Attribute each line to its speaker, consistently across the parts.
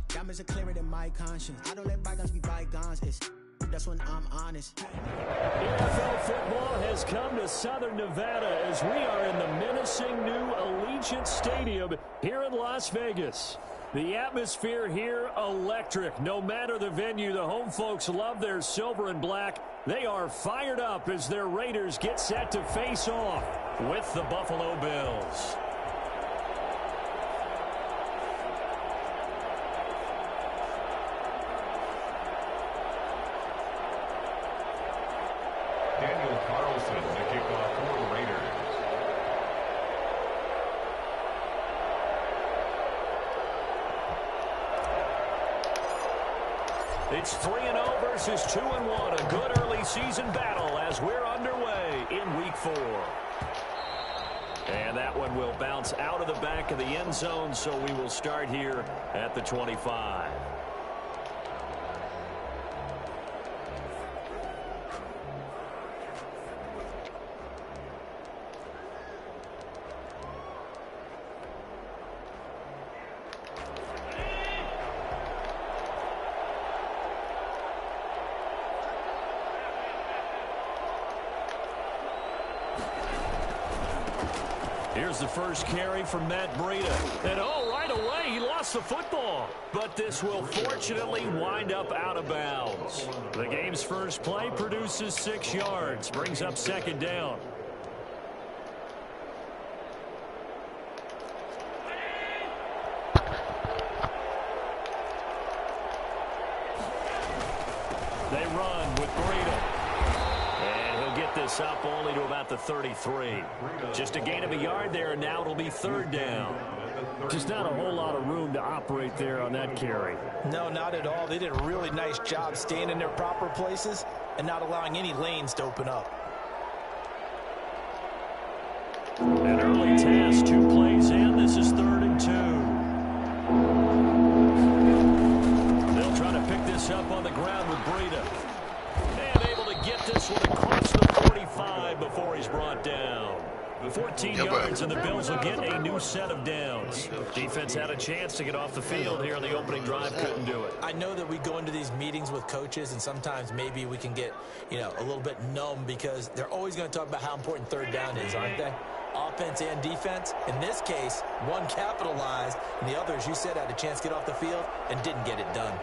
Speaker 1: Diamonds are clearer than my conscience. I don't let bygones be bygones. That's when I'm honest.
Speaker 2: NFL football has come to Southern Nevada as we are in the menacing new Allegiant Stadium here in Las Vegas. The atmosphere here, electric. No matter the venue, the home folks love their silver and black. They are fired up as their Raiders get set to face off with the Buffalo Bills. It's 3-0 versus 2-1. A good early season battle as we're underway in week 4. And that one will bounce out of the back of the end zone, so we will start here at the 25. Here's the first carry from Matt Breida. And right away, he lost the football. But this will fortunately wind up out of bounds. The game's first play produces 6 yards. Brings up second down. They run with Breida. This up only to about the 33. Just a gain of a yard there, and now it'll be third down. Just not a whole lot of room to operate there on that carry.
Speaker 3: No, not at all. They did a really nice job staying in their proper places and not allowing any lanes to open up.
Speaker 2: An early task, 2 plays in. This is 3rd and 2. They'll try to pick this up on the ground with Breida. And able to get this one across the 45 before he's brought down. 14 yards, and the Bills will get a new set of downs. Defense had a chance to get off the field here on the opening drive, couldn't do it.
Speaker 3: I know that we go into these meetings with coaches, and sometimes maybe we can get, a little bit numb because they're always going to talk about how important third down is, aren't they? Offense and defense. In this case, one capitalized, and the other, as you said, had a chance to get off the field and didn't get it done.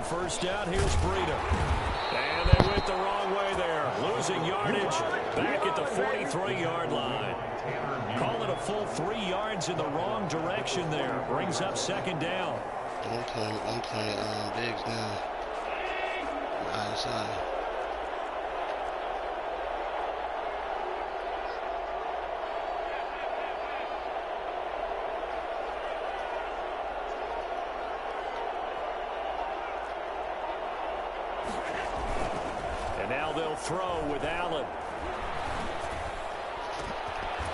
Speaker 2: First down, here's Breida. And they went the wrong way there. Losing yardage back at the 43-yard line. Call it a full 3 yards in the wrong direction there. Brings up second down.
Speaker 4: I'm playing Diggs now. Outside.
Speaker 2: Now they'll throw with Allen.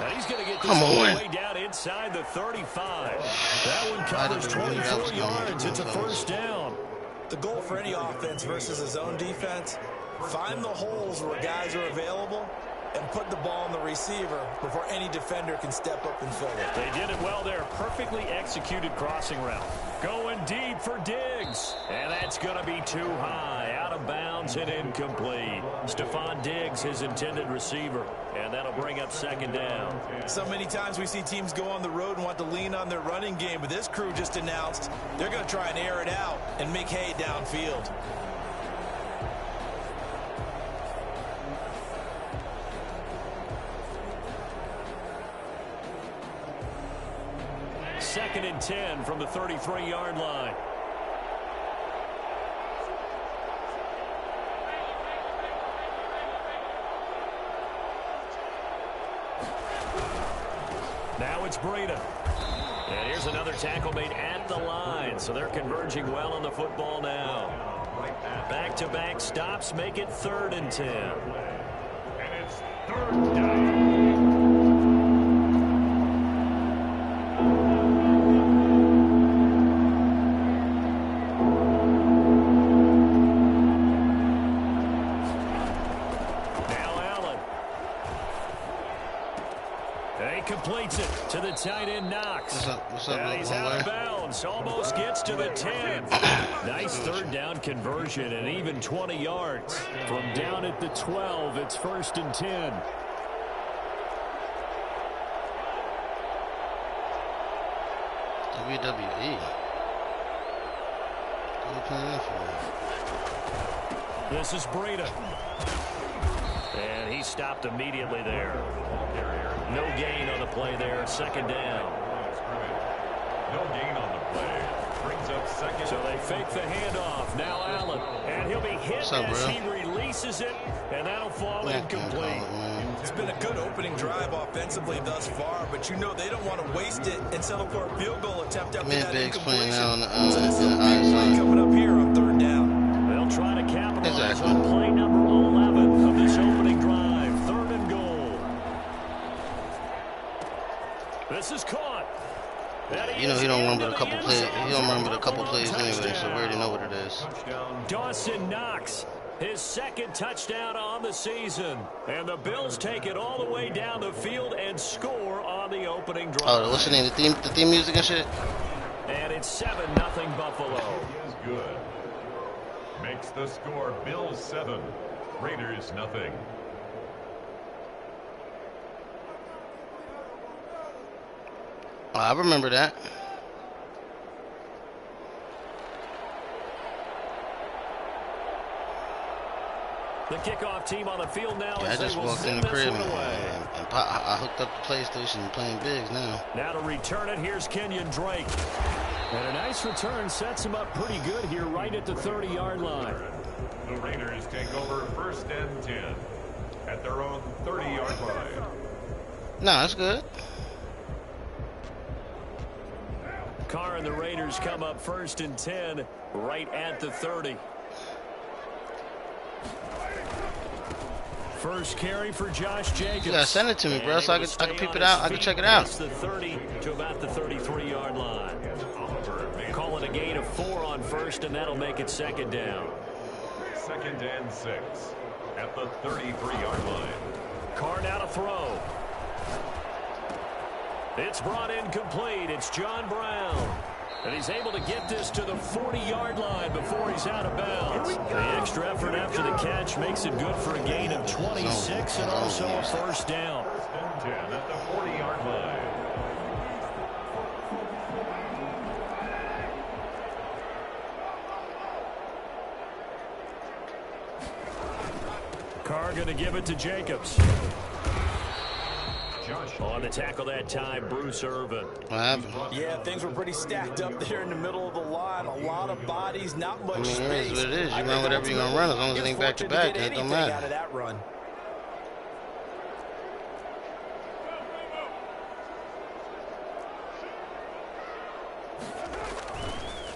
Speaker 2: And he's going to get this way down inside the 35. That one covers 24 yards. It's a first down.
Speaker 3: The goal for any offense versus his own defense, find the holes where guys are available and put the ball on the receiver before any defender can step up and fill it.
Speaker 2: They did it well there. Perfectly executed crossing route. Going deep for Diggs. And that's going to be too high. Out of bounds and incomplete. Stephon Diggs, his intended receiver. And that'll bring up second down.
Speaker 3: So many times we see teams go on the road and want to lean on their running game. But this crew just announced they're going to try and air it out and make hay downfield.
Speaker 2: Second and 10 from the 33-yard line. Now it's Breida. And here's another tackle made at the line. So they're converging well on the football now. Back-to-back stops make it 3rd and 10.
Speaker 5: And it's 3rd down.
Speaker 2: Completes it to the tight end, Knox.
Speaker 4: What's up,
Speaker 2: and he's out of bounds. Almost gets to the 10. Nice third down conversion and even 20 yards. From down at the 12, it's 1st and 10.
Speaker 4: WWE. What are you playing that for?
Speaker 2: This is Breida. And he stopped immediately there. No gain on the play there. 2nd down.
Speaker 5: No gain on the play. Brings up 2nd.
Speaker 2: So they fake the handoff. Now Allen. And he'll be hit as he releases it. And that'll fall incomplete.
Speaker 3: It's been a good opening drive offensively thus far, but you know they don't want to waste it and settle for a field goal attempt after that incompletion. So this is a big play coming up here on 3rd down.
Speaker 2: They'll try to capitalize on play number 11 of this opening drive. 3rd and goal. This is caught.
Speaker 4: You know he don't remember a couple plays. He don't remember a couple plays anyway, so we already know what it is.
Speaker 2: Dawson Knox, his 2nd touchdown on the season. And the Bills take it all the way down the field and score on the opening drive.
Speaker 4: Oh, what's the name? The theme music and shit?
Speaker 2: And it's 7-0 Buffalo.
Speaker 5: He is good. Makes the score Bills 7, Raiders nothing.
Speaker 4: I remember that.
Speaker 2: The kickoff team on the field now.
Speaker 4: Yeah, I just walked in the crib and I hooked up the PlayStation and playing bigs now.
Speaker 2: Now to return it, here's Kenyon Drake. And a nice return sets him up pretty good here right at the 30-yard line.
Speaker 5: The Raiders take over 1st and 10 at their own 30-yard line.
Speaker 4: No, that's good.
Speaker 2: Carr and the Raiders come up 1st and 10 right at the 30. First carry for Josh Jacobs.
Speaker 4: You gotta send it to me, bro, so I can peep it out. I can check it out.
Speaker 2: The 30 to about the 33-yard line. Calling a gain of 4 on 1st, and that'll make it 2nd down.
Speaker 5: 2nd and 6 at the 33-yard line.
Speaker 2: Carr now to throw. It's brought in complete. It's John Brown. And he's able to get this to the 40-yard line before he's out of bounds. The extra effort after the catch makes it good for a gain of 26 and also a 1st down.
Speaker 5: 1st and 10 at the 40-yard line.
Speaker 2: Carr going to give it to Jacobs. On the tackle that time, Bruce Irvin.
Speaker 4: What happened?
Speaker 3: Yeah, things were pretty stacked up there in the middle of the line. A lot of bodies, not much space.
Speaker 4: It is what it is. You run whatever you're going to run as long as it ain't back to back. That don't matter.
Speaker 3: Out of that run.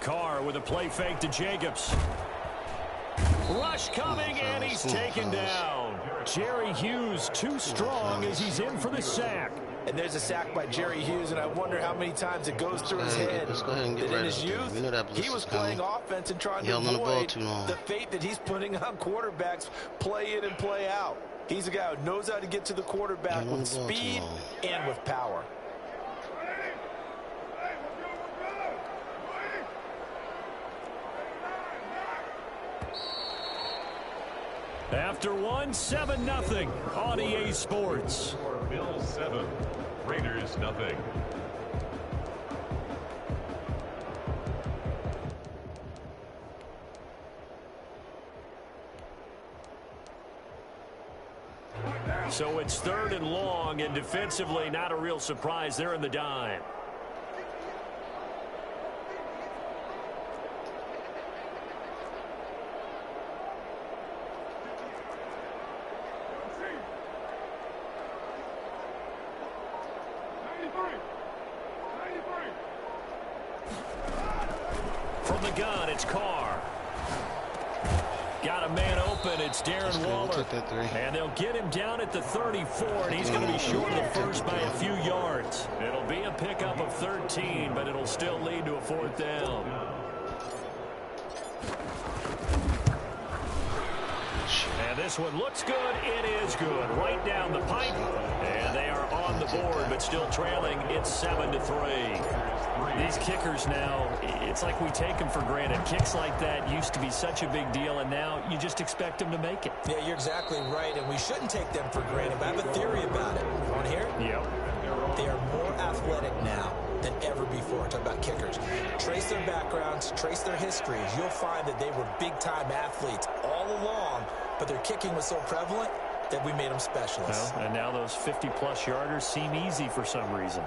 Speaker 2: Carr with a play fake to Jacobs. Rush coming, and he's taken down. Jerry Hughes too strong as he's in for the sack.
Speaker 3: And there's a sack by Jerry Hughes, and I wonder how many times it goes through his head.
Speaker 4: Let's go ahead and get
Speaker 3: that
Speaker 4: right
Speaker 3: in his youth, he was playing offense and trying to avoid the fate that he's putting on quarterbacks play in and play out. He's a guy who knows how to get to the quarterback with speed and with power.
Speaker 2: After 7-0 on EA Sports.
Speaker 5: Bills 7, Raiders nothing.
Speaker 2: So it's 3rd and long, and defensively not a real surprise. They're in the dime. From the gun, it's Carr. Got a man open. It's Darren Waller. And they'll get him down at the 34, and he's going to be short of the first by a few yards. It'll be a pickup of 13, but it'll still lead to a 4th down. And this one looks good. It is good. Right down the pipe. And they are on the board, but still trailing. It's 7-3. These kickers now, it's like we take them for granted. Kicks like that used to be such a big deal, and now you just expect them to make it.
Speaker 3: Yeah, you're exactly right, and we shouldn't take them for granted. But I have a theory about it. You want to hear it?
Speaker 2: Yep.
Speaker 3: They are more athletic now than ever before. Talk about kickers. Trace their backgrounds, trace their histories. You'll find that they were big-time athletes all along, but their kicking was so prevalent that we made them specialists.
Speaker 2: Well, and now those 50-plus yarders seem easy for some reason.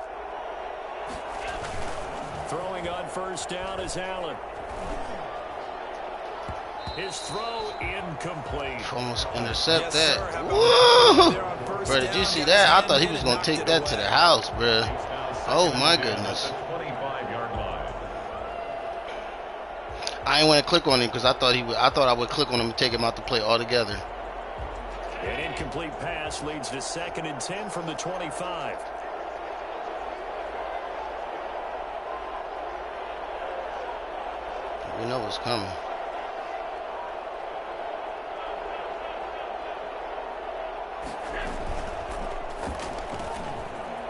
Speaker 2: Throwing on first down is Allen. His throw incomplete.
Speaker 4: Almost intercept that. Whoa! Bro, did you see that? I thought he was going to take that to the house, bro. Oh, my goodness. I didn't want to click on him because I thought I would click on him and take him out the play altogether.
Speaker 2: An incomplete pass leads to 2nd and 10 from the 25.
Speaker 4: We know what's coming.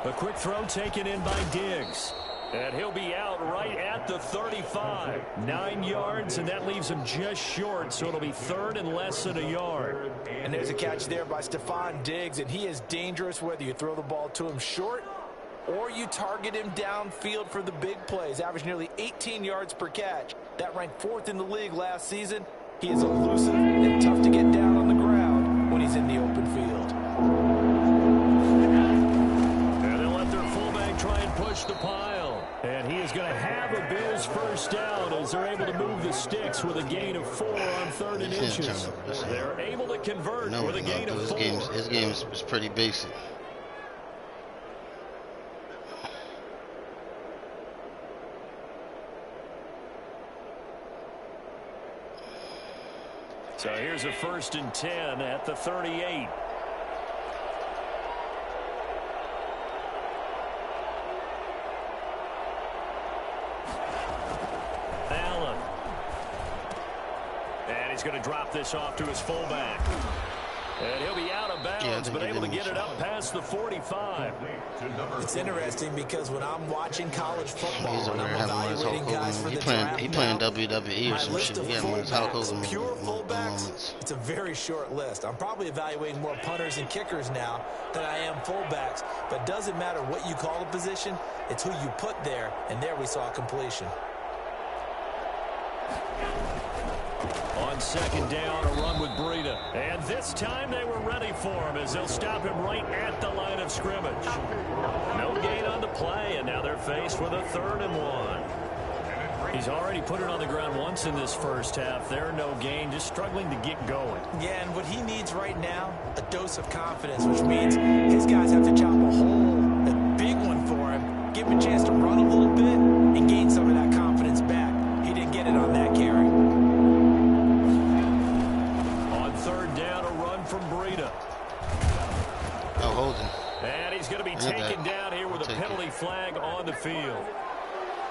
Speaker 2: A quick throw taken in by Diggs. And he'll be out right at the 35. 9 yards, and that leaves him just short, so it'll be 3rd and less than a yard.
Speaker 3: And there's a catch there by Stephon Diggs, and he is dangerous whether you throw the ball to him short or you target him downfield for the big plays. Averaged nearly 18 yards per catch. That ranked 4th in the league last season. He is elusive and tough to get down on the ground when he's in the open field.
Speaker 2: And they'll let their fullback try and push the pile. And he is going to have a Bills first down as they're able to move the sticks with a gain of 4 on 3rd and inches. They're able to convert with a gain of 4.
Speaker 4: His game is pretty basic.
Speaker 2: So here's a 1st and 10 at the 38. Allen. And he's going to drop this off to his fullback. And he'll be out of bounds, but able to get it up past the 45.
Speaker 3: It's interesting because when I'm watching college football and I'm evaluating guys for the draft
Speaker 4: he playing WWE or some shit. Yeah, man, Hulk Hogan
Speaker 3: pure fullbacks, it's a very short list. I'm probably evaluating more punters and kickers now than I am fullbacks, but it doesn't matter what you call a position, it's who you put there, and there we saw completion.
Speaker 2: On 2nd down, a run with Breida. And this time they were ready for him as they'll stop him right at the line of scrimmage. No gain on the play, and now they're faced with a 3rd and 1. He's already put it on the ground once in this first half. There, no gain, just struggling to get going.
Speaker 3: Yeah, and what he needs right now, a dose of confidence, which means his guys have to chop a hole, a big one for him, give him a chance to run a little bit, and gain some of that confidence back. He didn't get it on that carry.
Speaker 2: From Breida.
Speaker 4: Oh, Holden.
Speaker 2: And he's going to be taken down here with a penalty flag on the field.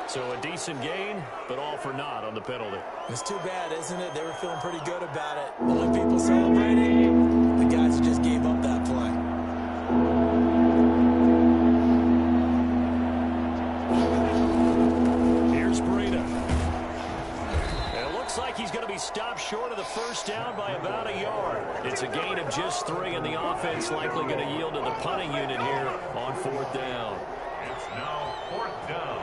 Speaker 2: So a decent gain, but all for naught on the penalty.
Speaker 3: It's too bad, isn't it? They were feeling pretty good about it. The only people celebrating, the guys that just gave up that play.
Speaker 2: Here's Breida. It looks like he's going to be stopped short of the first down by about a yard. It's a gain of just 3, and the offense likely going to yield to the punting unit here on 4th down.
Speaker 5: It's now 4th down.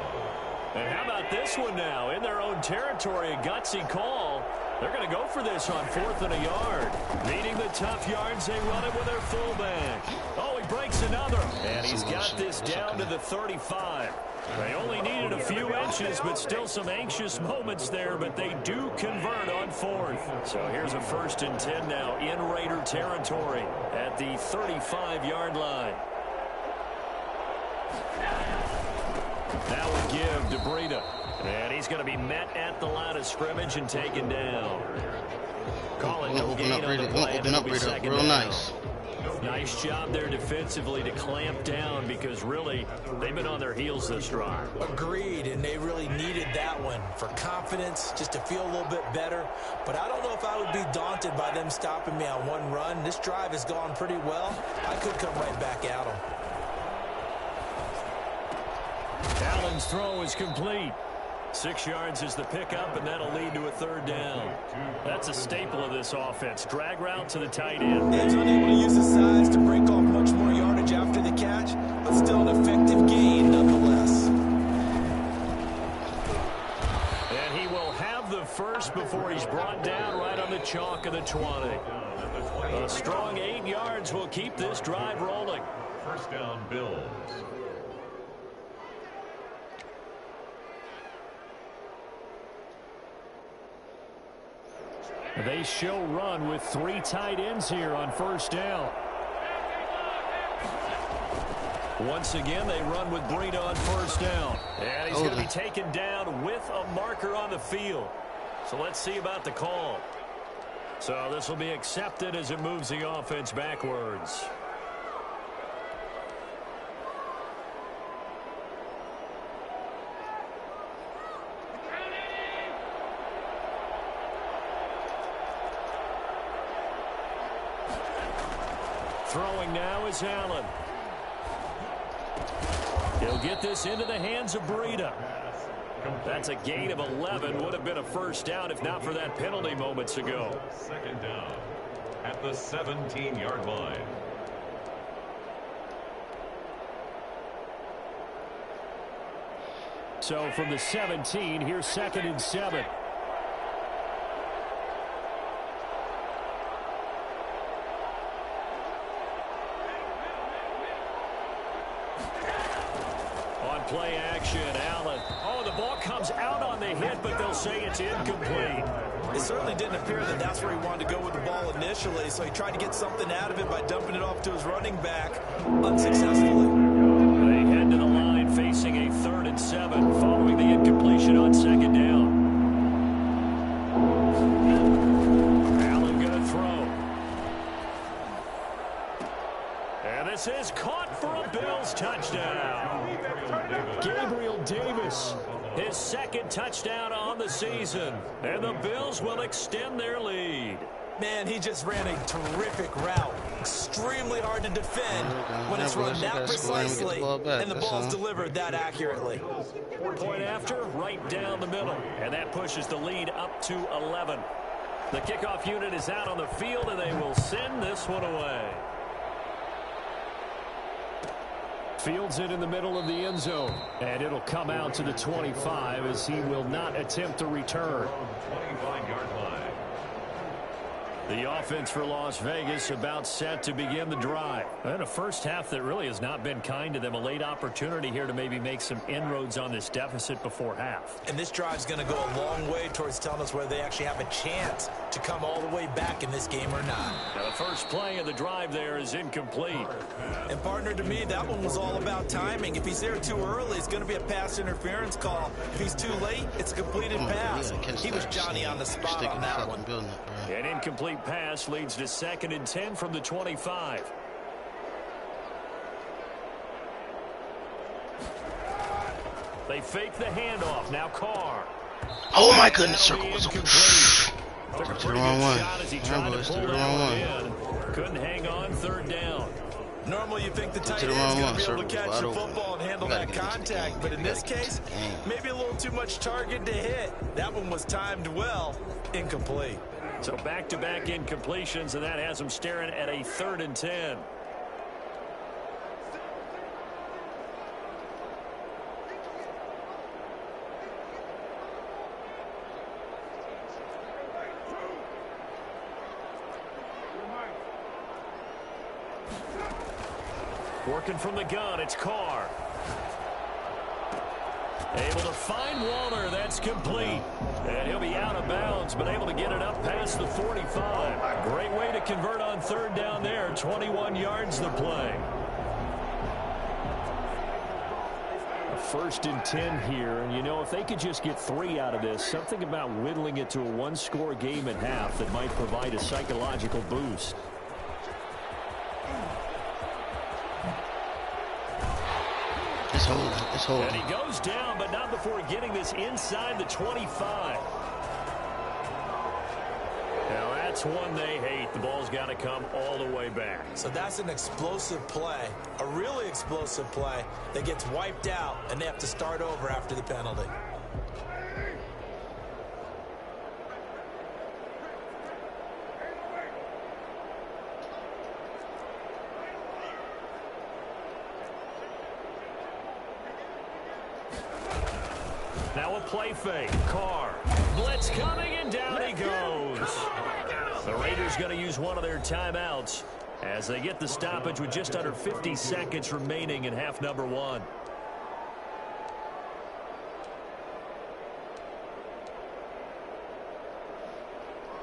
Speaker 2: And how about this one now? In their own territory, a gutsy call. They're going to go for this on 4th and a yard. Needing the tough yards, they run it with their fullback. Oh, he breaks another. And he's got this down to the 35. They only needed a few inches, but still some anxious moments there, but they do convert on 4th. So here's a 1st and 10 now in Raider territory at the 35-yard line. That will give to Breida. And he's going to be met at the line of scrimmage and taken down. Call it no gain on the play.
Speaker 4: Open up, Breida. Real nice.
Speaker 2: Nice job there defensively to clamp down because really they've been on their heels this drive.
Speaker 3: Agreed, and they really needed that one for confidence, just to feel a little bit better. But I don't know if I would be daunted by them stopping me on one run. This drive has gone pretty well. I could come right back at them.
Speaker 2: Allen's throw is complete. 6 yards is the pickup, and that'll lead to a third down. That's a staple of this offense. Drag route to the tight end.
Speaker 3: He's unable to use his size to break off much more yardage after the catch, but still an effective gain nonetheless.
Speaker 2: And he will have the first before he's brought down right on the chalk of the 20. A strong 8 yards will keep this drive rolling.
Speaker 5: First down, Bills.
Speaker 2: They show run with 3 tight ends here on first down. Once again, they run with Breida on first down. And he's going to be taken down with a marker on the field. So let's see about the call. So this will be accepted as it moves the offense backwards. Throwing now is Allen. He'll get this into the hands of Breida. That's a gain of 11. Would have been a first down if not for that penalty moments ago.
Speaker 5: Second down at the 17-yard line.
Speaker 2: So from the 17, here's 2nd and 7. Play action, Allen. Oh, the ball comes out on the hit, but they'll say it's incomplete.
Speaker 3: It certainly didn't appear that that's where he wanted to go with the ball initially, so he tried to get something out of it by dumping it off to his running back unsuccessfully.
Speaker 2: They head to the line facing a 3rd and 7 following the incompletion on 2nd down. Allen going to throw. And this is caught for a Bills touchdown. Gabriel Davis, his 2nd touchdown on the season. And the Bills will extend their lead.
Speaker 3: Man, he just ran a terrific route. Extremely hard to defend when it's run that precisely and the ball's delivered that accurately.
Speaker 2: Point after, right down the middle. And that pushes the lead up to 11. The kickoff unit is out on the field, and they will send this one away. Fields it in the middle of the end zone. And it'll come out to the 25 as he will not attempt to return.
Speaker 5: 25-yard line.
Speaker 2: The offense for Las Vegas about set to begin the drive. And a first half that really has not been kind to them. A late opportunity here to maybe make some inroads on this deficit before half.
Speaker 3: And this drive is going to go a long way towards telling us whether they actually have a chance to come all the way back in this game or not.
Speaker 2: Now the first play of the drive there is incomplete.
Speaker 3: And partner, to me, that one was all about timing. If he's there too early, it's going to be a pass interference call. If he's too late, it's a completed pass. He was Johnny on the spot on that one.
Speaker 2: An incomplete pass leads to 2nd and 10 from the 25. They fake the handoff. Now Carr.
Speaker 4: Oh my goodness, circle was open.
Speaker 2: Took a
Speaker 4: To the
Speaker 2: pretty
Speaker 4: wrong
Speaker 2: good
Speaker 4: one.
Speaker 2: shot as he tried to pull that one in. Couldn't hang on 3rd down.
Speaker 3: Normally you think the tight end's going to be able to catch the football and handle that contact, but in this case, maybe a little too much target to hit. That one was timed well. Incomplete.
Speaker 2: So back-to-back incompletions, and that has them staring at a 3rd and 10. Working from the gun, it's Carr. Able to find Waller. That's complete. And he'll be out of bounds, but able to get it up past the 45. Great way to convert on 3rd down there. 21 yards the play. A 1st and 10 here. And, you know, if they could just get 3 out of this, something about whittling it to a 1-score game at half that might provide a psychological boost.
Speaker 4: It's holding.
Speaker 2: And he goes down, but not before getting this inside the 25. Now that's one they hate. The ball's got to come all the way back.
Speaker 3: So that's an explosive play, a really explosive play that gets wiped out, and they have to start over after the penalty.
Speaker 2: Now a play fake. Carr. Blitz coming, and down he goes. The Raiders going to use one of their timeouts as they get the stoppage with just under 50 seconds remaining in half number one.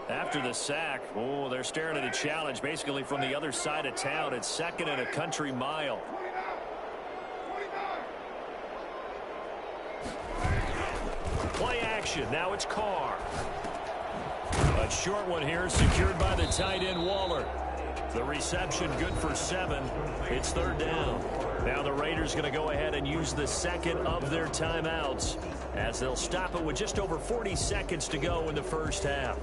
Speaker 2: After the sack, oh, they're staring at a challenge basically from the other side of town. It's second and a country mile. Play action. Now it's Carr. A short one here secured by the tight end Waller. The reception good for 7. It's third down. Now the Raiders going to go ahead and use the second of their timeouts as they'll stop it with just over 40 seconds to go in the first half.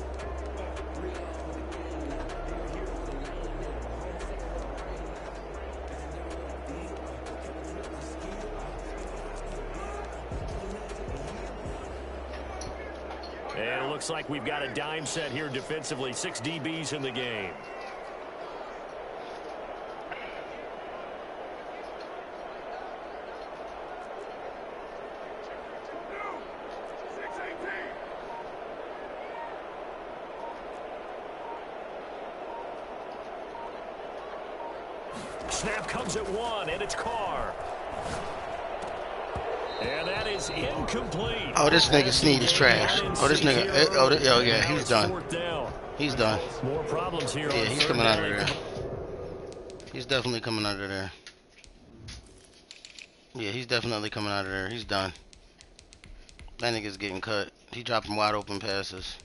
Speaker 2: And it looks like we've got a dime set here defensively. 6 DBs in the game. Snap comes at 1, and it's Carr. And that is incomplete.
Speaker 4: Oh, this nigga Snead is trash. Oh, this nigga. Oh, yeah, he's done. He's done.
Speaker 2: More problems here.
Speaker 4: Yeah, he's coming out of there. He's definitely coming out of there. Yeah, he's definitely coming out of there. He's done. That nigga's getting cut. He dropping wide open passes.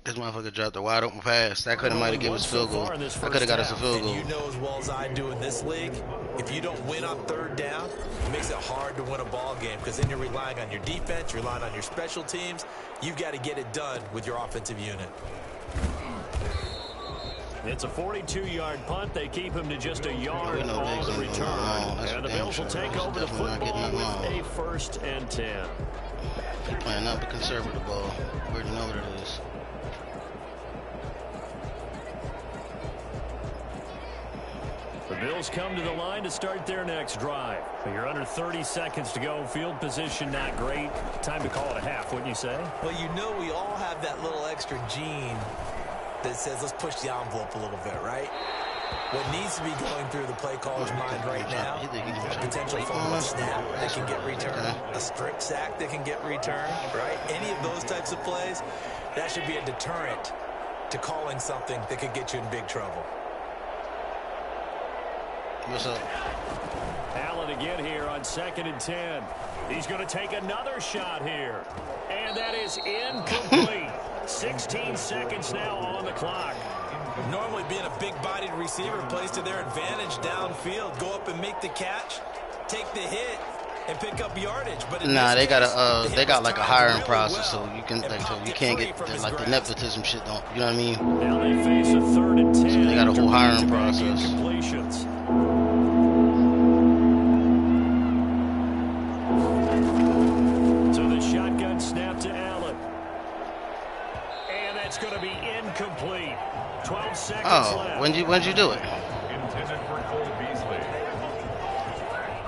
Speaker 4: This motherfucker dropped a wide open pass. That could have might have given us a field goal. That could have got us a field goal.
Speaker 3: And you know as well as I do in this league, if you don't win on third down, it makes it hard to win a ball game because then you're relying on your defense, you're relying on your special teams. You've got to get it done with your offensive unit.
Speaker 2: It's a 42-yard punt. They keep him to just a yard on the return. And the Bills will take over the football with a 1st and 10.
Speaker 4: He playing not the conservative ball. We already know what it is.
Speaker 2: The Bills come to the line to start their next drive. You're under 30 seconds to go. Field position not great. Time to call it a half, wouldn't you say?
Speaker 3: Well, you know we all have that little extra gene that says let's push the envelope a little bit, right? What needs to be going through the play caller's mind right now, a potential fumble snap that can get returned, a strip sack that can get returned, right? Any of those types of plays, that should be a deterrent to calling something that could get you in big trouble.
Speaker 4: What's up?
Speaker 2: Allen again here on 2nd and 10. He's going to take another shot here. And that is incomplete. 16 seconds now on the clock.
Speaker 3: Normally being a big-bodied receiver plays to their advantage downfield. Go up and make the catch, take the hit, and pick up yardage. But
Speaker 4: nah, they got like a hiring process, so you can you can't get like the nepotism shit. Don't you know what I mean?
Speaker 2: Now they face a 3rd and 10.
Speaker 4: So they got a whole hiring process.
Speaker 2: Completions. So the shotgun snap to Allen. And that's going to be incomplete. 12 seconds left.
Speaker 4: When'd you do it?
Speaker 5: Intended for Cole Beasley.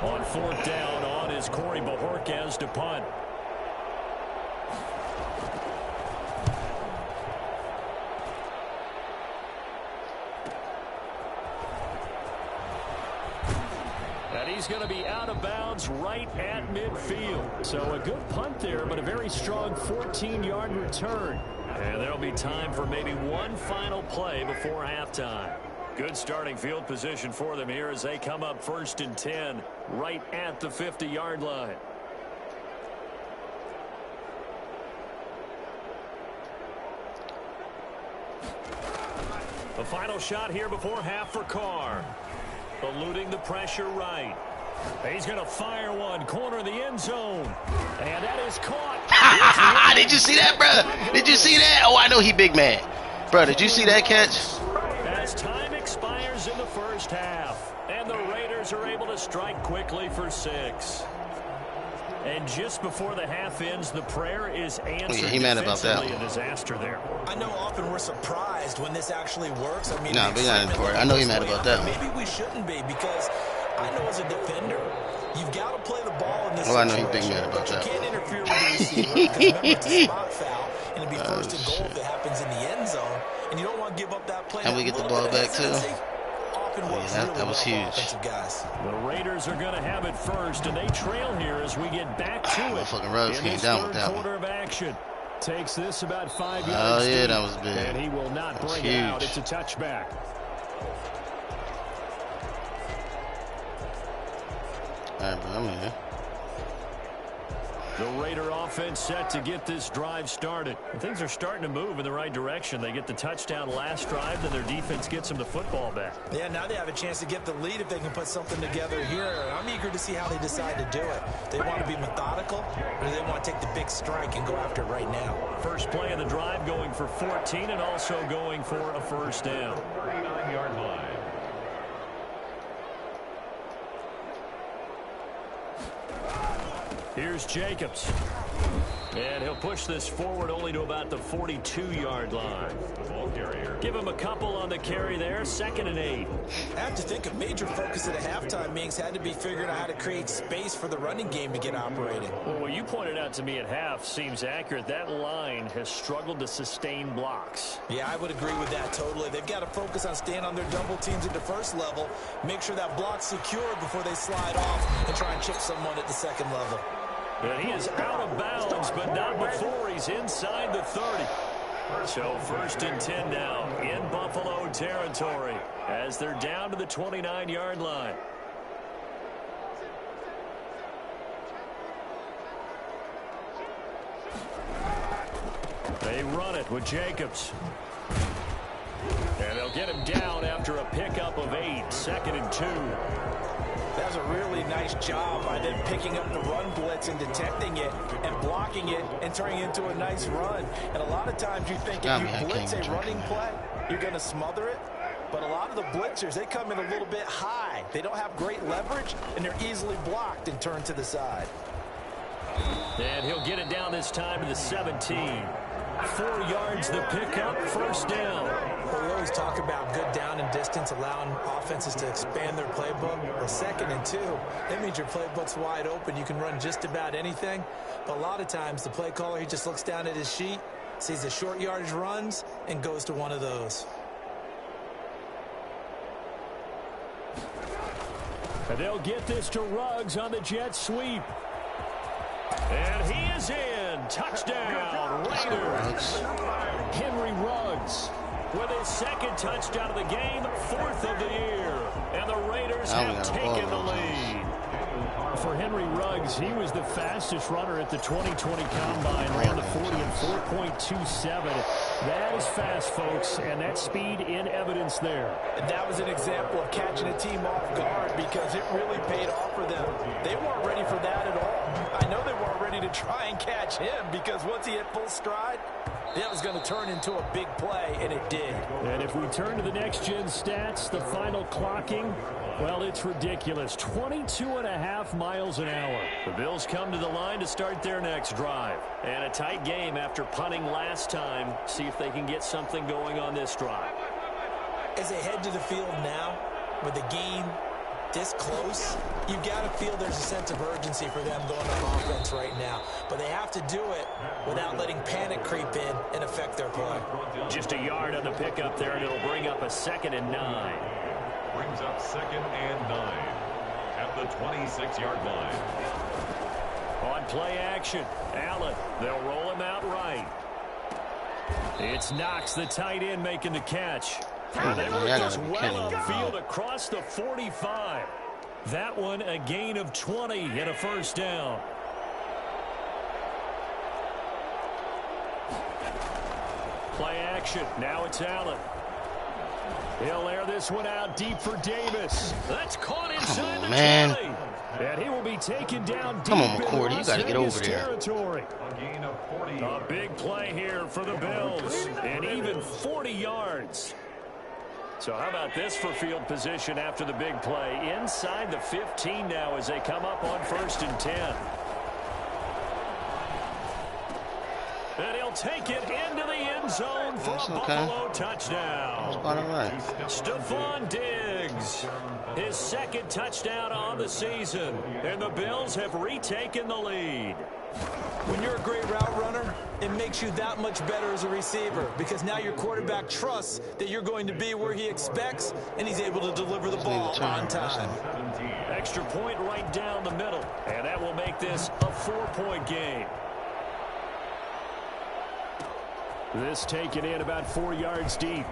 Speaker 2: On 4th down, on is Corey Bajorquez to punt. And he's going to be out of bounds right at midfield. So a good punt there, but a very strong 14-yard return. And there'll be time for maybe one final play before halftime. Good starting field position for them here as they come up 1st and 10 right at the 50-yard line. The final shot here before half for Carr. Eluding the pressure right. He's going to fire one. Corner of the end zone. And that is caught.
Speaker 4: Did you see that, bro? Did you see that? Oh, I know he big man. Bro, did you see that catch?
Speaker 2: As time expires in the first half. And the Raiders are able to strike quickly for 6. And just before the half ends, the prayer is answered.
Speaker 4: Yeah, he mad about that.
Speaker 2: A disaster there.
Speaker 3: I know often we're surprised when this actually works. I mean,
Speaker 4: nah, but not important. I know he mad about that.
Speaker 3: Maybe we shouldn't be, because I know as a defender, you've got to play the ball in this
Speaker 4: situation.
Speaker 3: I
Speaker 4: know he big mad about that.
Speaker 3: You can't interfere with the receiver, because remember, it's a spot foul, and it'd be first and goal if it happens in the end zone, and you don't want to give up that play.
Speaker 4: And we get the ball back too.
Speaker 3: Oh, yeah,
Speaker 4: that was huge.
Speaker 2: The Raiders are going to have it first, and they trail here as we get back to it.
Speaker 4: Motherfucking Ruggs came down with that one.
Speaker 2: Quarter of action. Takes this about 5 yards.
Speaker 4: Oh, yeah, that was big.
Speaker 2: And he will not bring it out. It's a touchback.
Speaker 4: All right, bro, I'm here.
Speaker 2: The Raider offense set to get this drive started. Things are starting to move in the right direction. They get the touchdown last drive, then their defense gets them the football back.
Speaker 3: Yeah, now they have a chance to get the lead if they can put something together here. I'm eager to see how they decide to do it. They want to be methodical, or do they want to take the big strike and go after it right now?
Speaker 2: First play of the drive going for 14 and also going for a first down.
Speaker 5: 39-yard line.
Speaker 2: Here's Jacobs. And he'll push this forward only to about the 42-yard line.
Speaker 5: Ball carrier.
Speaker 2: Give him a couple on the carry there. 2nd and 8.
Speaker 3: I have to think a major focus at a halftime means had to be figuring out how to create space for the running game to get operating.
Speaker 2: Well, what you pointed out to me at half seems accurate. That line has struggled to sustain blocks.
Speaker 3: Yeah, I would agree with that totally. They've got to focus on staying on their double teams at the first level, make sure that block's secured before they slide off and try and chip someone at the second level.
Speaker 2: And he is out of bounds, but not before he's inside the 30. So 1st and 10 now in Buffalo territory as they're down to the 29-yard line. They run it with Jacobs. And they'll get him down after a pickup of 8. 2nd and 2.
Speaker 3: That was a really nice job by them picking up the run blitz and detecting it and blocking it and turning it into a nice run. And a lot of times you think if you blitz a running play, you're going to smother it. But a lot of the blitzers, they come in a little bit high. They don't have great leverage, and they're easily blocked and turned to the side.
Speaker 2: And he'll get it down this time to the 17. 4 yards the pickup, first down.
Speaker 3: Well, we always talk about good down and distance, allowing offenses to expand their playbook. Well, 2nd and 2, that means your playbook's wide open. You can run just about anything. But a lot of times, the play caller, he just looks down at his sheet, sees the short yardage runs, and goes to one of those.
Speaker 2: And they'll get this to Ruggs on the jet sweep. And he is in. Touchdown, Raiders. Henry Ruggs with his 2nd touchdown of the game, 4th of the year. And the Raiders have taken the lead. For Henry Ruggs, he was the fastest runner at the 2020 Combine, ran the 40 in 4.27. That is fast, folks, and that speed in evidence there.
Speaker 3: And that was an example of catching a team off guard because it really paid off for them. They weren't ready for that at all. I know they weren't ready to try and catch him because once he hit full stride, that was going to turn into a big play, and it did.
Speaker 2: And if we turn to the next-gen stats, the final clocking, well, it's ridiculous. 22.5 miles an hour. The Bills come to the line to start their next drive. And a tight game after punting last time. See if they can get something going on this drive.
Speaker 3: As they head to the field now, with the game this close, you've got to feel there's a sense of urgency for them going on offense right now. But they have to do it without letting panic creep in and affect their play.
Speaker 2: Just a yard on the pickup there, and it'll bring up a 2nd and 9.
Speaker 5: Brings up 2nd and 9 at the 26-yard line.
Speaker 2: On play action, Allen. They'll roll him out right. It's Knox, the tight end, making the catch. They were just well upfield across the 45. That one a gain of 20 and a first down. Play action. Now it's Allen. He'll air this one out deep for Davis. That's caught inside the 20. And he will be taken down deep.
Speaker 4: Come on, McCourty, you got to get over there.
Speaker 2: Territory. A big play here for the Bills, and even 40 yards. So how about this for field position after the big play? Inside the 15 now as they come up on 1st and 10. And he'll take it into the end zone for a Buffalo touchdown. Stephon Diggs, his 2nd touchdown on the season. And the Bills have retaken the lead.
Speaker 3: When you're a great route runner, it makes you that much better as a receiver because now your quarterback trusts that you're going to be where he expects, and he's able to deliver the ball on time.
Speaker 2: Extra point right down the middle, and that will make this a 4-point game. This taken in about 4 yards deep.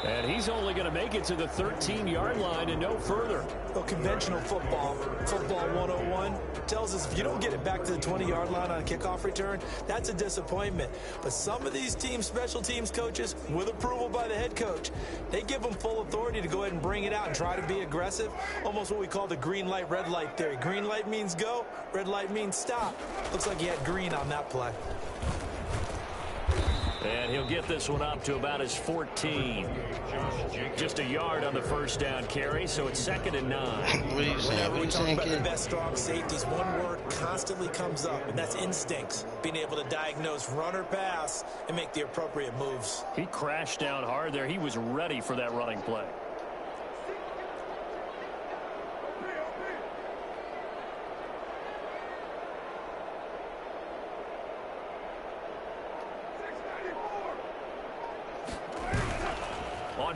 Speaker 2: And he's only going to make it to the 13-yard line and no further.
Speaker 3: Well, conventional football 101, tells us if you don't get it back to the 20-yard line on a kickoff return, that's a disappointment. But some of these teams, special teams coaches, with approval by the head coach, they give them full authority to go ahead and bring it out and try to be aggressive. Almost what we call the green light, red light theory. Green light means go, red light means stop. Looks like he had green on that play.
Speaker 2: And he'll get this one up to about his 14. Just a yard on the 1st down carry, so it's 2nd and 9.
Speaker 4: What are you saying? What are you saying, kid?
Speaker 3: The best strong safeties, one word constantly comes up, and that's instincts. Being able to diagnose run or pass and make the appropriate moves.
Speaker 2: He crashed down hard there. He was ready for that running play.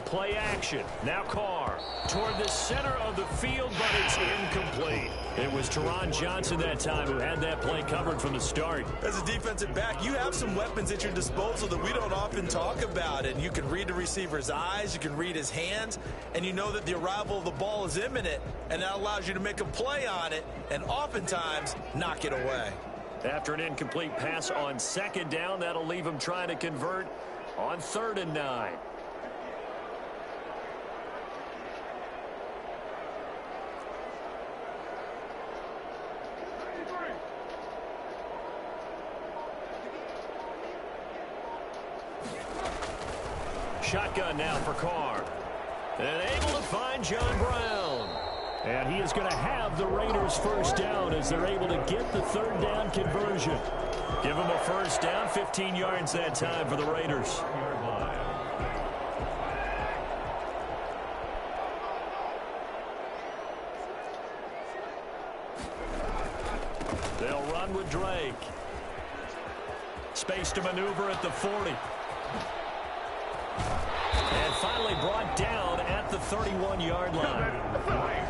Speaker 2: Play action. Now Carr toward the center of the field, but it's incomplete. It was Teron Johnson that time who had that play covered from the start.
Speaker 3: As a defensive back, you have some weapons at your disposal that we don't often talk about. And you can read the receiver's eyes, you can read his hands, and you know that the arrival of the ball is imminent, and that allows you to make a play on it and oftentimes knock it away.
Speaker 2: After an incomplete pass on 2nd down, that'll leave him trying to convert on 3rd and 9. Shotgun now for Carr. And able to find John Brown. And he is going to have the Raiders 1st down as they're able to get the 3rd down conversion. Give them a 1st down, 15 yards that time for the Raiders. They'll run with Drake. Space to maneuver at the 40. And finally brought down at the 31-yard line.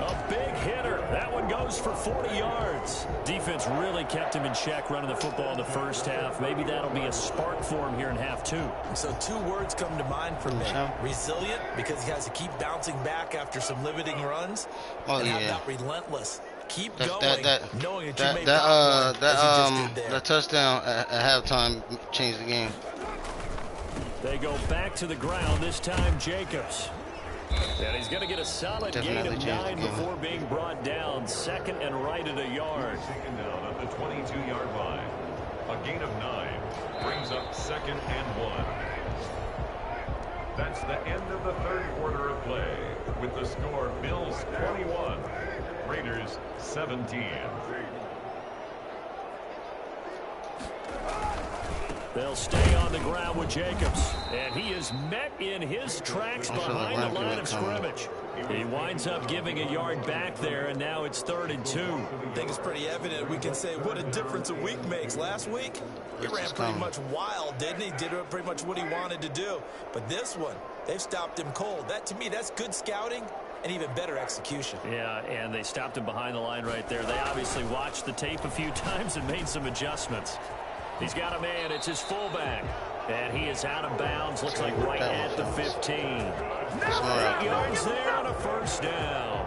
Speaker 2: A big hitter. That one goes for 40 yards. Defense really kept him in check running the football in the 1st half. Maybe that'll be a spark for him here in half 2.
Speaker 3: So 2 words come to mind for me. Resilient, because he has to keep bouncing back after some limiting runs. And how about relentless? Keep going, knowing that you may
Speaker 4: that touchdown at halftime changed the game.
Speaker 2: They go back to the ground, this time Jacobs. And he's going to get a solid gain of 9 before being brought down. 2nd and right at a yard.
Speaker 5: Taken down at the 22-yard line. A gain of 9 brings up 2nd and 1. That's the end of the 3rd quarter of play. With the score, Bills 21, Raiders 17.
Speaker 2: They'll stay on the ground with Jacobs. And he is met in his tracks behind the line of scrimmage. He winds up giving a yard back there, and now it's 3rd and 2.
Speaker 3: I think it's pretty evident. We can say what a difference a week makes. Last week, he ran pretty much wild, didn't he? Did pretty much what he wanted to do. But this one, they've stopped him cold. That, to me, that's good scouting and even better execution.
Speaker 2: Yeah, and they stopped him behind the line right there. They obviously watched the tape a few times and made some adjustments. He's got a man. It's his fullback. And he is out of bounds. Looks like right at the 15. 8 yards there on a 1st down.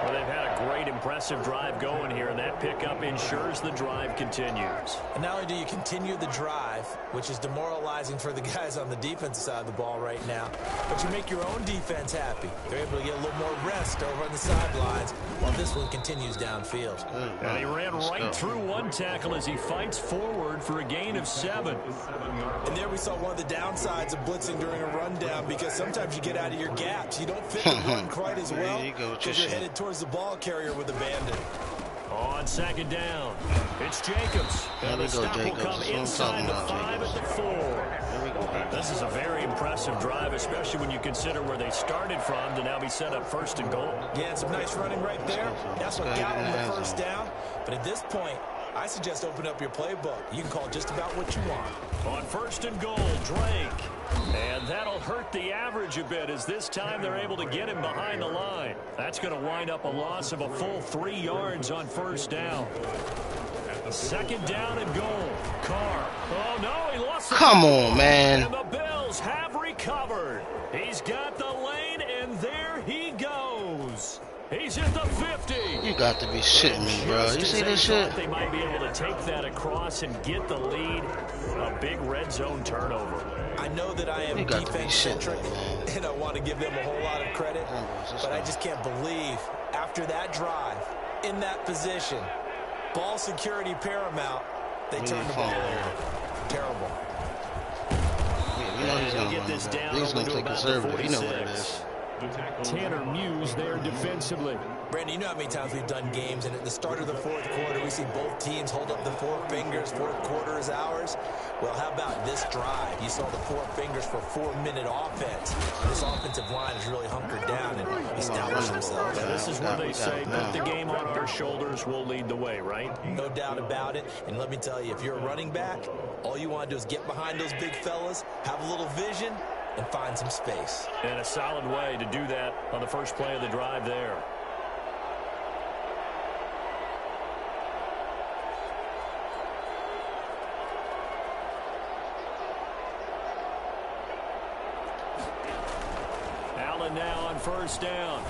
Speaker 2: Well, they've had a great, impressive drive going here, and that that pickup ensures the drive continues.
Speaker 3: And not only do you continue the drive, which is demoralizing for the guys on the defensive side of the ball right now, but you make your own defense happy. They're able to get a little more rest over on the sidelines while this one continues downfield.
Speaker 2: And he ran right through one tackle as he fights forward for a gain of 7.
Speaker 3: And there we saw one of the downsides of blitzing during a rundown, because sometimes you get out of your gaps. You don't fit the run quite as well because you're headed towards the ball carrier with a bandit.
Speaker 2: On second down, it's Jacobs. And the stop will come inside the 5 at the 4. This is a very impressive drive, especially when you consider where they started from to now be set up 1st and goal.
Speaker 3: Yeah, some nice running right there. That's what got them the first down. But at this point, I suggest open up your playbook. You can call just about what you want.
Speaker 2: On 1st and goal, Drake. And that'll hurt the average a bit, as this time they're able to get him behind the line. That's going to wind up a loss of a full 3 yards on 1st down. Second down and goal. Carr. Oh, no, he lost the
Speaker 4: Come on, man.
Speaker 2: And the Bills have recovered. He's got the lane, and there he goes. He's at the 50.
Speaker 4: You got to be shitting me, bro. You see this shit?
Speaker 2: They might be able to take that across and get the lead. A big red zone turnover.
Speaker 3: I know that I am defense-centric, and I want to give them a whole lot of credit, but I just can't believe after that drive, in that position, ball security paramount, they turned the ball over. Terrible.
Speaker 4: Yeah, you know he's going to get this down. He's going to play conservative. You know what it is.
Speaker 2: Tanner Muse there defensively.
Speaker 3: Brandon, you know how many times we've done games, and at the start of the 4th quarter, we see both teams hold up the 4 fingers, 4th quarter is ours. Well, how about this drive? You saw the 4 fingers for 4-minute offense. This offensive line is really hunkered down and established themselves.
Speaker 2: Yeah, this is where they say, put the game on our shoulders, we'll lead the way, right?
Speaker 3: No doubt about it. And let me tell you, if you're a running back, all you want to do is get behind those big fellas, have a little vision, and find some space.
Speaker 2: And a solid way to do that on the first play of the drive there. Allen now on 1st down.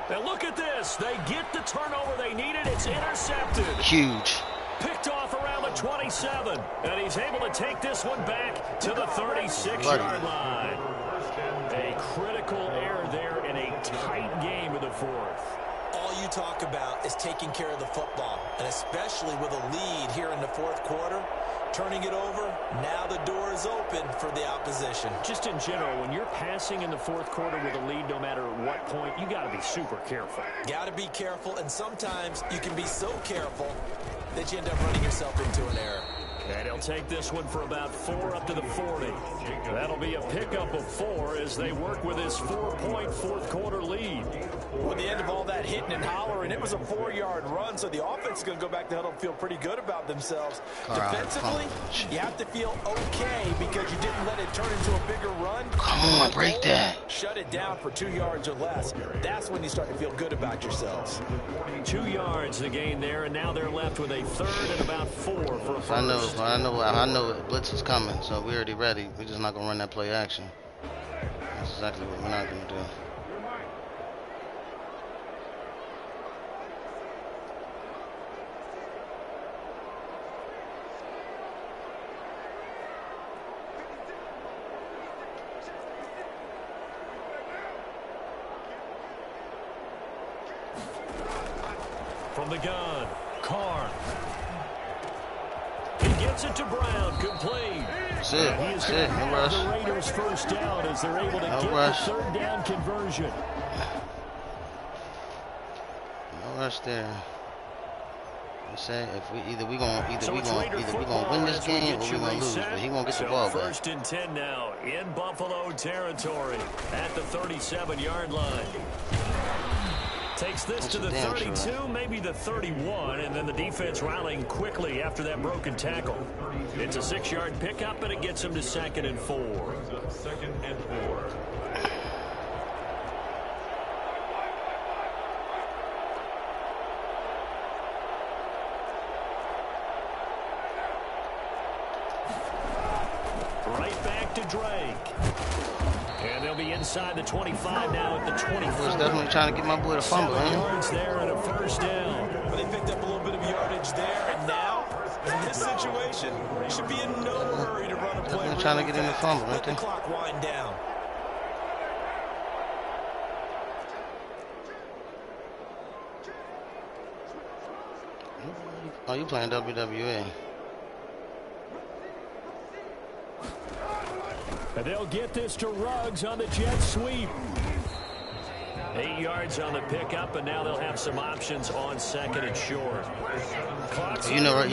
Speaker 2: And look at this. They get the turnover they needed. It's intercepted.
Speaker 4: Huge.
Speaker 2: Picked off around the 27. And he's able to take this one back to the 36-yard line. A critical error there in a tight game of the 4th.
Speaker 3: All you talk about is taking care of the football, and especially with a lead here in the 4th quarter, turning it over, now the door is open for the opposition.
Speaker 2: Just in general, when you're passing in the 4th quarter with a lead, no matter what point, you got to be super careful.
Speaker 3: Got to be careful, and sometimes you can be so careful that you end up running yourself into an error.
Speaker 2: And he'll take this one for about 4 up to the 40. That'll be a pickup of 4 as they work with his 4-point 4th quarter lead.
Speaker 3: With the end of all that hitting and hollering, it was a 4-yard run, so the offense is going to go back to huddle and feel pretty good about themselves. Defensively, you have to feel okay because you didn't let it turn into a bigger run.
Speaker 4: Come on, break that.
Speaker 3: Shut it down for 2 yards or less. That's when you start to feel good about yourselves.
Speaker 2: 2 yards the gain there, and now they're left with a 3rd and about 4 for a first.
Speaker 4: I know blitz is coming, so we're already ready. We're just not going to run that play action. That's exactly what we're not going to do.
Speaker 2: From the gun, Carr. He gets it to Brown, complete.
Speaker 4: That's it. That's it. No rush.
Speaker 2: The Raiders first down as they're able to get the 3rd down conversion.
Speaker 4: No rush there. I say if we gonna win this game or we gonna lose, but he gonna get the ball back.
Speaker 2: 1st and 10 now in Buffalo territory at the 37-yard line. Takes this to the 32, maybe the 31, and then the defense rallying quickly after that broken tackle. It's a 6-yard pickup, and it gets him to 2nd and 4.
Speaker 5: 2nd and 4.
Speaker 2: Right back to Drake. And they'll be inside the 25 now at the 24.
Speaker 4: I was definitely trying to get my boy to fumble,
Speaker 2: 7 yards there and a 1st down.
Speaker 3: But they picked situation, you should be in no hurry to run a play.
Speaker 4: They're trying to get in the fumble,
Speaker 3: let the clock wind down.
Speaker 4: Oh, you playing WWE.
Speaker 2: And they'll get this to Ruggs on the jet sweep. 8 yards on the pickup, and now they'll have some options on second and short.
Speaker 4: You know it,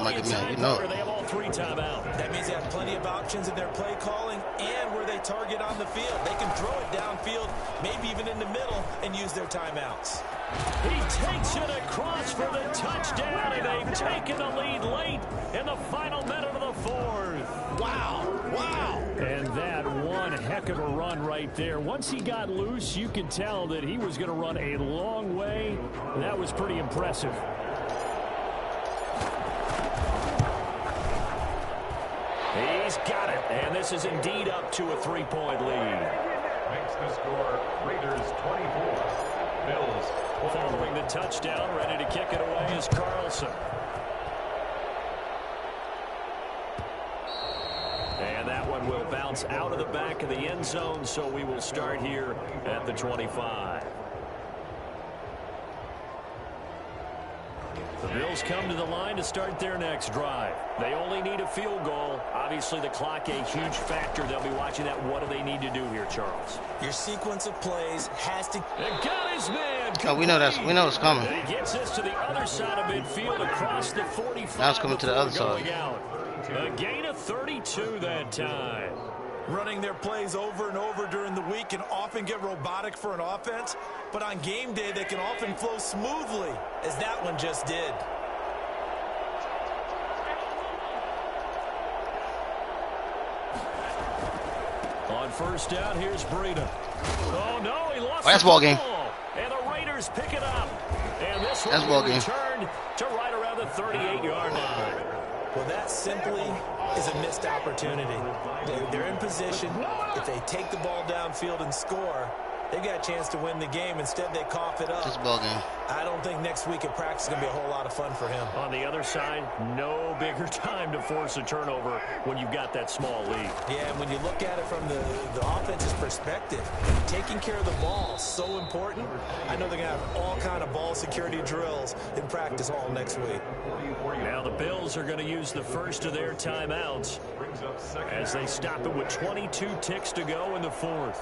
Speaker 4: Michael, man. You know it.
Speaker 2: They have all 3 timeouts.
Speaker 3: That means they have plenty of options in their play calling and where they target on the field. They can throw it downfield, maybe even in the middle, and use their timeouts.
Speaker 2: He takes it across for the touchdown, and they've taken the lead late in the final minute of the 4th.
Speaker 3: Wow. Wow.
Speaker 2: And that one heck of a run right there. Once he got loose, you could tell that he was going to run a long way. That was pretty impressive. He's got it, and this is indeed up to a 3-point lead.
Speaker 5: Makes the score Raiders 24, Bills 20.
Speaker 2: Following the touchdown, ready to kick it away is Carlson. And that one will bounce out of the back of the end zone, so we will start here at the 25. The Bills come to the line to start their next drive. They only need a field goal. Obviously, the clock a huge factor. They'll be watching that. What do they need to do here, Charles?
Speaker 3: Your sequence of plays has to...
Speaker 2: They got his man.
Speaker 4: Oh, we know it's coming.
Speaker 2: And he gets this to the other side of midfield across the 45.
Speaker 4: Now it's coming to the other side.
Speaker 2: A gain of 32 that time.
Speaker 3: Running their plays over and over during the week can often get robotic for an offense, but on game day they can often flow smoothly, as that one just did.
Speaker 2: On first down, here's Breida. Oh no, he lost
Speaker 4: that's
Speaker 2: the
Speaker 4: ball game.
Speaker 2: And the Raiders pick it up. And this one
Speaker 4: that's ball game.
Speaker 2: Returned to right around the 38-yard line.
Speaker 3: Well, that simply is a missed opportunity. They're in position. If they take the ball downfield and score, they've got a chance to win the game. Instead, they cough it up.
Speaker 4: This ball game.
Speaker 3: I don't think next week at practice is going to be a whole lot of fun for him.
Speaker 2: On the other side, no bigger time to force a turnover when you've got that small lead.
Speaker 3: Yeah, and when you look at it from the offense's perspective, taking care of the ball is so important. I know they're going to have all kind of ball security drills in practice all next week.
Speaker 2: Now the Bills are going to use the first of their timeouts as they stop it with 22 ticks to go in the 4th.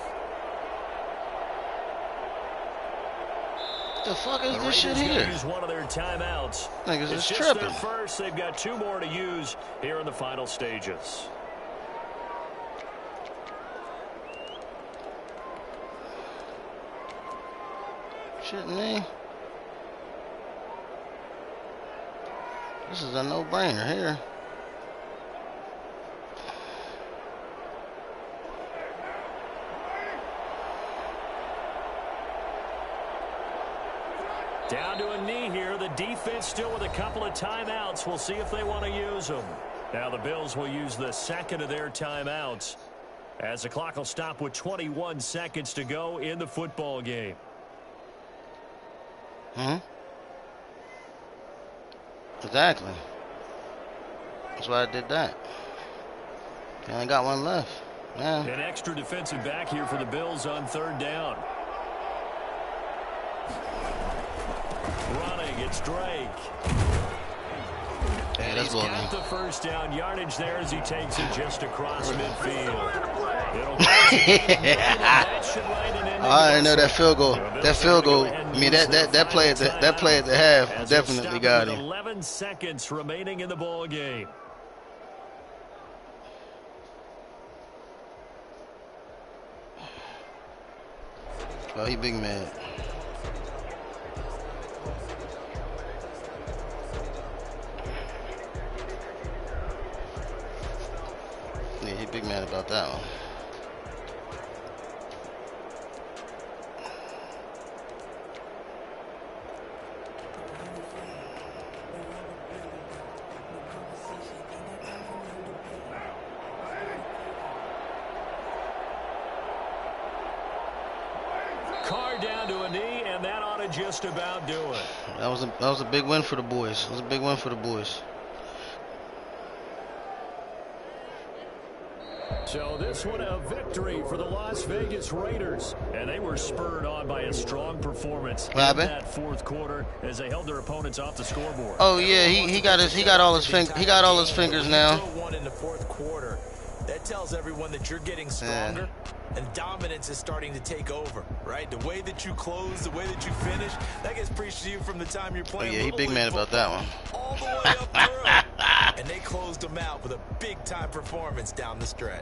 Speaker 4: What the fuck is this shit here?
Speaker 2: Use one of their timeouts.
Speaker 4: Niggas
Speaker 2: it's
Speaker 4: is
Speaker 2: just
Speaker 4: tripping.
Speaker 2: their first. They've got 2 more to use here in the final stages.
Speaker 4: Shitting me. This is a no-brainer here.
Speaker 2: Down to a knee here. The defense still with a couple of timeouts. We'll see if they want to use them. Now the Bills will use the second of their timeouts as the clock will stop with 21 seconds to go in the football game.
Speaker 4: Exactly. That's why I did that. They only got one left. Yeah.
Speaker 2: An extra defensive back here for the Bills on 3rd down. Running, it's Drake.
Speaker 4: Yeah, that's
Speaker 2: he's got the first down yardage there as he takes it just across midfield.
Speaker 4: I didn't know that field goal. That field goal. I mean that play at the half definitely got him.
Speaker 2: 11 seconds remaining in the ball game.
Speaker 4: Oh, he big mad. Yeah, he big mad about that one.
Speaker 2: Carr down to a knee, and that ought to just about do it.
Speaker 4: That was a big win for the boys. It was a big win for the boys.
Speaker 2: So this one a victory for the Las Vegas Raiders, and they were spurred on by a strong performance in that fourth quarter as they held their opponents off the scoreboard.
Speaker 4: Oh yeah, he got all his fingers now.
Speaker 3: One in the fourth quarter. That tells everyone that you're getting stronger and dominance is starting to take over, right? The way that you close, the way that you finish, that gets preached to you from the time you're playing.
Speaker 4: Oh yeah, he big man about that one.
Speaker 3: All the way up through. And they closed them out with a big-time performance down the stretch.